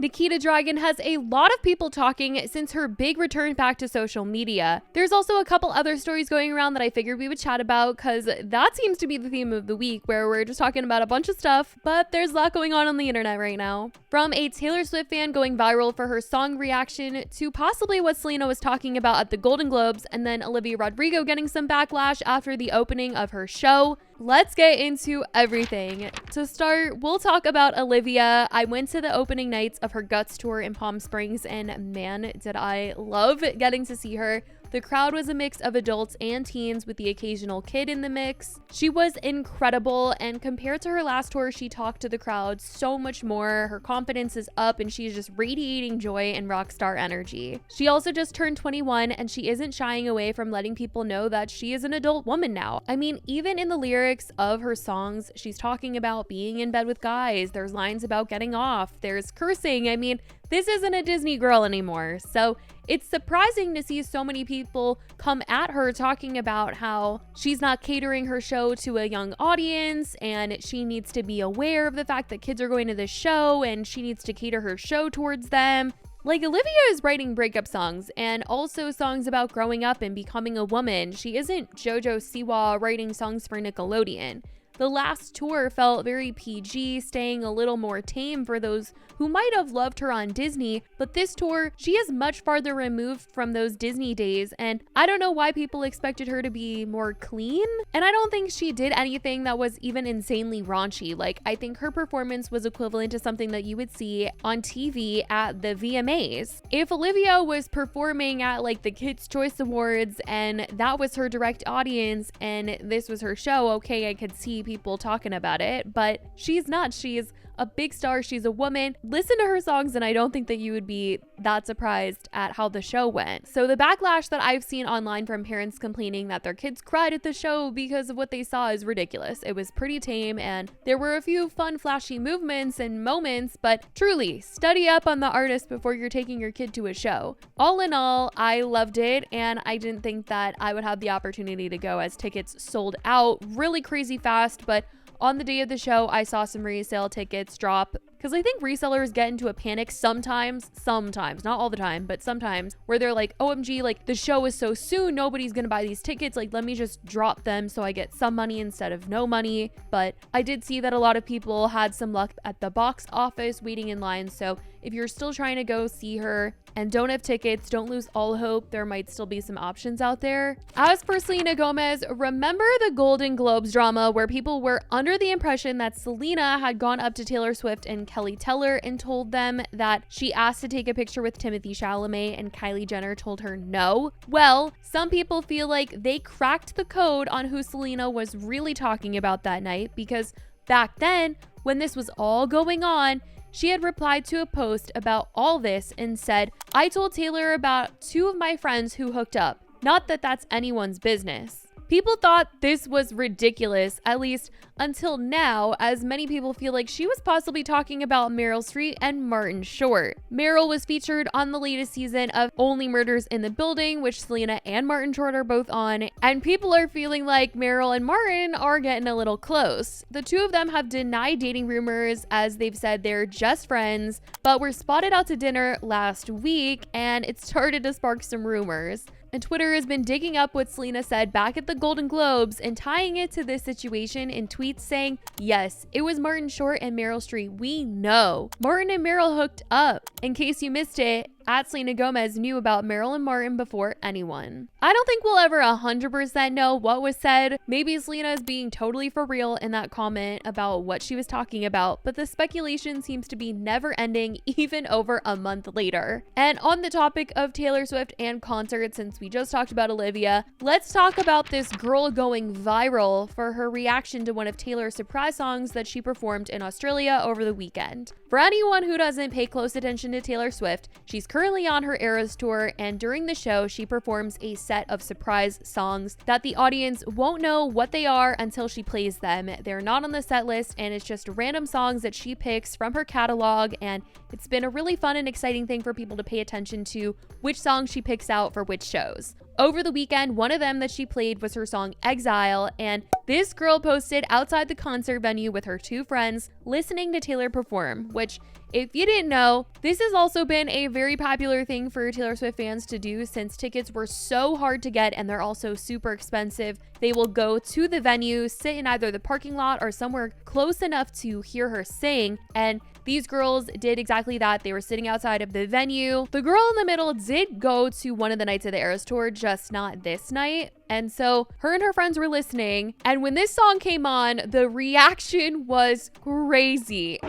Nikita Dragon has a lot of people talking since her big return back to social media. There's also a couple other stories going around that I figured we would chat about because that seems to be the theme of the week, where we're just talking about a bunch of stuff, but there's a lot going on the internet right now. From a Taylor Swift fan going viral for her song reaction to possibly what Selena was talking about at the Golden Globes, and then Olivia Rodrigo getting some backlash after the opening of her show. Let's get into everything. To start, we'll talk about Olivia. I went to the opening nights of her Guts tour in Palm Springs, and man, did I love getting to see her. The crowd was a mix of adults and teens with the occasional kid in the mix. She was incredible, and compared to her last tour, she talked to the crowd so much more. Her confidence is up and she's just radiating joy and rock star energy. She also just turned 21 and she isn't shying away from letting people know that she is an adult woman now. I mean, even in the lyrics of her songs, she's talking about being in bed with guys. There's lines about getting off. There's cursing. I mean, this isn't a Disney girl anymore. So it's surprising to see so many people come at her talking about how she's not catering her show to a young audience and she needs to be aware of the fact that kids are going to this show and she needs to cater her show towards them. Like, Olivia is writing breakup songs and also songs about growing up and becoming a woman. She isn't JoJo Siwa writing songs for Nickelodeon. The last tour felt very PG, staying a little more tame for those who might have loved her on Disney, but this tour, she is much farther removed from those Disney days, and I don't know why people expected her to be more clean, and I don't think she did anything that was even insanely raunchy. Like, I think her performance was equivalent to something that you would see on TV at the VMAs. If Olivia was performing at like the Kids' Choice Awards and that was her direct audience and this was her show, okay, I could see people talking about it, but she's not. She's a big star. She's a woman. Listen to her songs and I don't think that you would be that surprised at how the show went. So the backlash that I've seen online from parents complaining that their kids cried at the show because of what they saw is ridiculous. It was pretty tame and there were a few fun flashy movements and moments, but truly study up on the artist before you're taking your kid to a show. All in all, I loved it and I didn't think that I would have the opportunity to go as tickets sold out really crazy fast, but on the day of the show, I saw some resale tickets drop because I think resellers get into a panic sometimes, not all the time, but sometimes, where they're like, OMG, like the show is so soon, nobody's gonna buy these tickets, like let me just drop them so I get some money instead of no money. But I did see that a lot of people had some luck at the box office waiting in line, so if you're still trying to go see her and don't have tickets, don't lose all hope. There might still be some options out there. As for Selena Gomez, remember the Golden Globes drama where people were under the impression that Selena had gone up to Taylor Swift and Kelly Teller and told them that she asked to take a picture with Timothée Chalamet and Kylie Jenner told her no? Well, some people feel like they cracked the code on who Selena was really talking about that night, because back then, when this was all going on, she had replied to a post about all this and said, I told Taylor about 2 of my friends who hooked up. Not that that's anyone's business. People thought this was ridiculous, at least until now, as many people feel like she was possibly talking about Meryl Streep and Martin Short. Meryl was featured on the latest season of Only Murders in the Building, which Selena and Martin Short are both on, and people are feeling like Meryl and Martin are getting a little close. The 2 of them have denied dating rumors, as they've said they're just friends, but were spotted out to dinner last week, and it started to spark some rumors. And Twitter has been digging up what Selena said back at the Golden Globes and tying it to this situation in tweets saying, yes, it was Martin Short and Meryl Streep. We know. Martin and Meryl hooked up. In case you missed it, at Selena Gomez knew about Meryl and Martin before anyone. I don't think we'll ever 100% know what was said. Maybe Selena is being totally for real in that comment about what she was talking about, but the speculation seems to be never ending even over a month later. And on the topic of Taylor Swift and concerts, since we just talked about Olivia, let's talk about this girl going viral for her reaction to one of Taylor's surprise songs that she performed in Australia over the weekend. For anyone who doesn't pay close attention to Taylor Swift, she's currently on her Eras tour, and during the show, she performs a set of surprise songs that the audience won't know what they are until she plays them. They're not on the set list, and it's just random songs that she picks from her catalog, and it's been a really fun and exciting thing for people to pay attention to which songs she picks out for which shows. over the weekend, one of them that she played was her song Exile, and this girl posted outside the concert venue with her 2 friends listening to Taylor perform, which, if you didn't know, this has also been a very popular thing for Taylor Swift fans to do since tickets were so hard to get and they're also super expensive. They will go to the venue, sit in either the parking lot or somewhere close enough to hear her sing, and these girls did exactly that. They were sitting outside of the venue. The girl in the middle did go to one of the nights of the Eras Tour, just not this night. And so her and her friends were listening. And when this song came on, the reaction was crazy.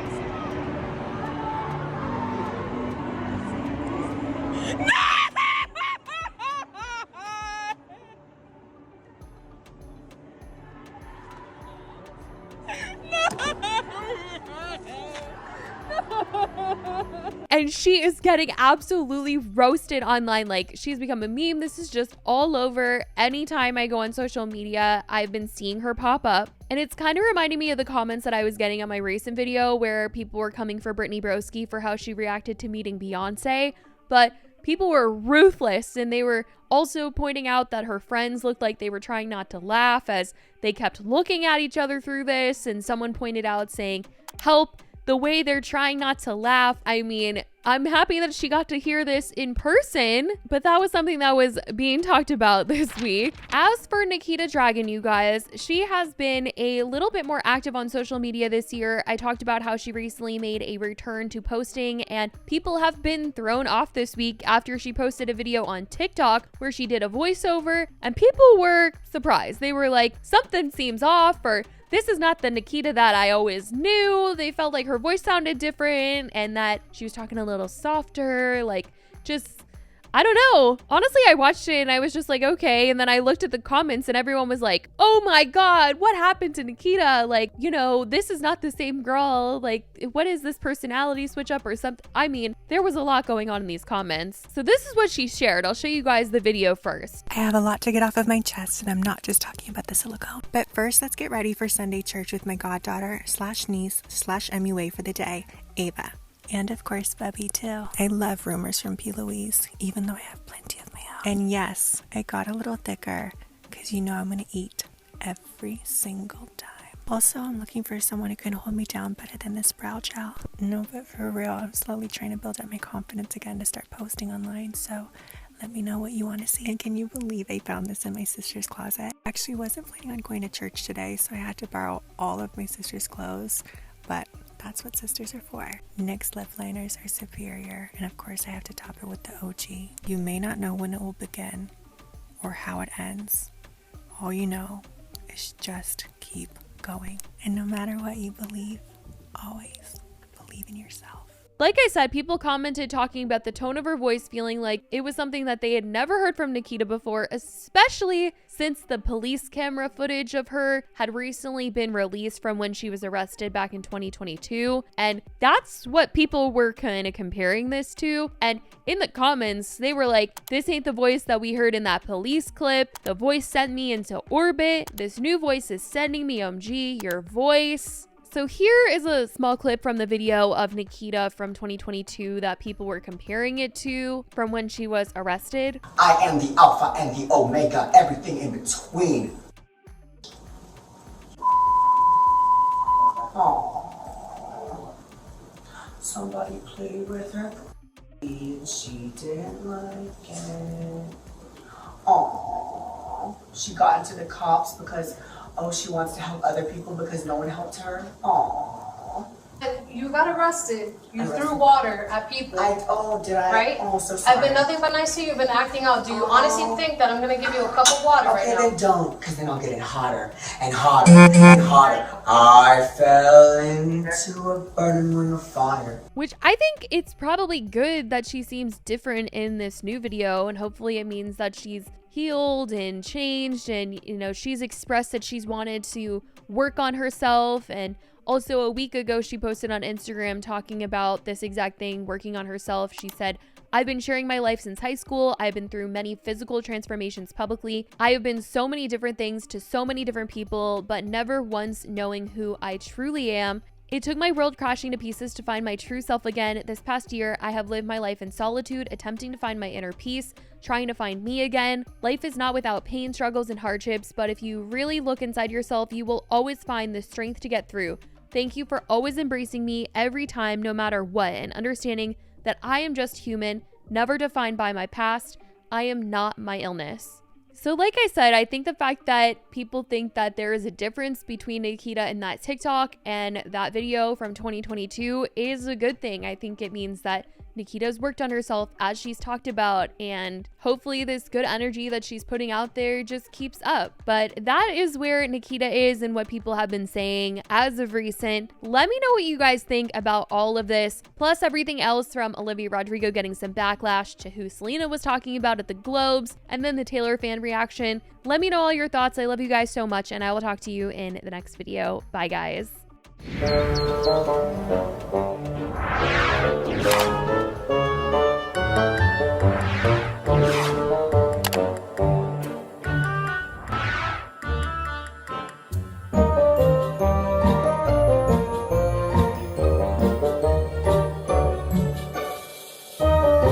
And she is getting absolutely roasted online. Like, she's become a meme. This is just all over. Anytime I go on social media, I've been seeing her pop up. And it's kind of reminding me of the comments that I was getting on my recent video where people were coming for Brittany Broski for how she reacted to meeting Beyonce. But people were ruthless, and they were also pointing out that her friends looked like they were trying not to laugh as they kept looking at each other through this. And someone pointed out saying, "Help, the way they're trying not to laugh." I mean, I'm happy that she got to hear this in person, but that was something that was being talked about this week. As for Nikita Dragon, you guys, she has been a little bit more active on social media this year. I talked about how she recently made a return to posting, and people have been thrown off this week after she posted a video on TikTok where she did a voiceover, and people were surprised. They were like, something seems off, or this is not the Nikita that I always knew. They felt like her voice sounded different and that she was talking a little softer, like just, I don't know. Honestly, I watched it and I was just like, okay. And then I looked at the comments and everyone was like, oh my God, what happened to Nikita? Like, you know, this is not the same girl. Like, what is this personality switch up or something? I mean, there was a lot going on in these comments. So this is what she shared. I'll show you guys the video first. I have a lot to get off of my chest and I'm not just talking about the silicone. But first, let's get ready for Sunday church with my goddaughter / niece / MUA for the day, Ava. And of course, Bubby too. I love rumors from P. Louise, even though I have plenty of my own. And yes, I got a little thicker because you know I'm gonna eat every single time. Also, I'm looking for someone who can hold me down better than this brow gel. No, but for real, I'm slowly trying to build up my confidence again to start posting online. So let me know what you want to see. And can you believe I found this in my sister's closet? I actually wasn't planning on going to church today, so I had to borrow all of my sister's clothes, but that's what sisters are for. NYX lip liners are superior, and of course I have to top it with the OG. You may not know when it will begin or how it ends. All you know is just keep going. And no matter what you believe, always believe in yourself. Like I said, people commented talking about the tone of her voice, feeling like it was something that they had never heard from Nikita before, especially since the police camera footage of her had recently been released from when she was arrested back in 2022. And that's what people were kind of comparing this to. And in the comments, they were like, this ain't the voice that we heard in that police clip. The voice sent me into orbit. This new voice is sending me OMG, your voice. So here is a small clip from the video of Nikita from 2022 that people were comparing it to from when she was arrested. I am the Alpha and the Omega, everything in between. Aww. Somebody played with her and she didn't like it. Aww. She got into the cops because she wants to help other people because no one helped her. Aww. You got arrested. You threw water at people. Did I? Right? Oh, so sorry. I've been nothing but nice to you. You've been acting out. Do you honestly think that I'm going to give you a cup of water right now? Okay, then don't, because then I'll get it hotter and hotter and hotter. I fell into a burning ring of fire. Which I think it's probably good that she seems different in this new video, and hopefully it means that she's healed and changed, and you know, she's expressed that she's wanted to work on herself. And also a week ago she posted on Instagram talking about this exact thing, working on herself. She said, I've been sharing my life since high school. I've been through many physical transformations publicly. I have been so many different things to so many different people, but never once knowing who I truly am. It took my world crashing to pieces to find my true self again. This past year, I have lived my life in solitude, attempting to find my inner peace, trying to find me again. Life is not without pain, struggles, and hardships, but if you really look inside yourself, you will always find the strength to get through. Thank you for always embracing me every time, no matter what, and understanding that I am just human, never defined by my past. I am not my illness. So like I said, I think the fact that people think that there is a difference between Nikita and that TikTok and that video from 2022 is a good thing. I think it means that Nikita's worked on herself as she's talked about, and hopefully this good energy that she's putting out there just keeps up. But that is where Nikita is and what people have been saying as of recent. Let me know what you guys think about all of this, plus everything else from Olivia Rodrigo getting some backlash to who Selena was talking about at the Globes, and then the Taylor fan reaction. Let me know all your thoughts. I love you guys so much, and I will talk to you in the next video. Bye, guys.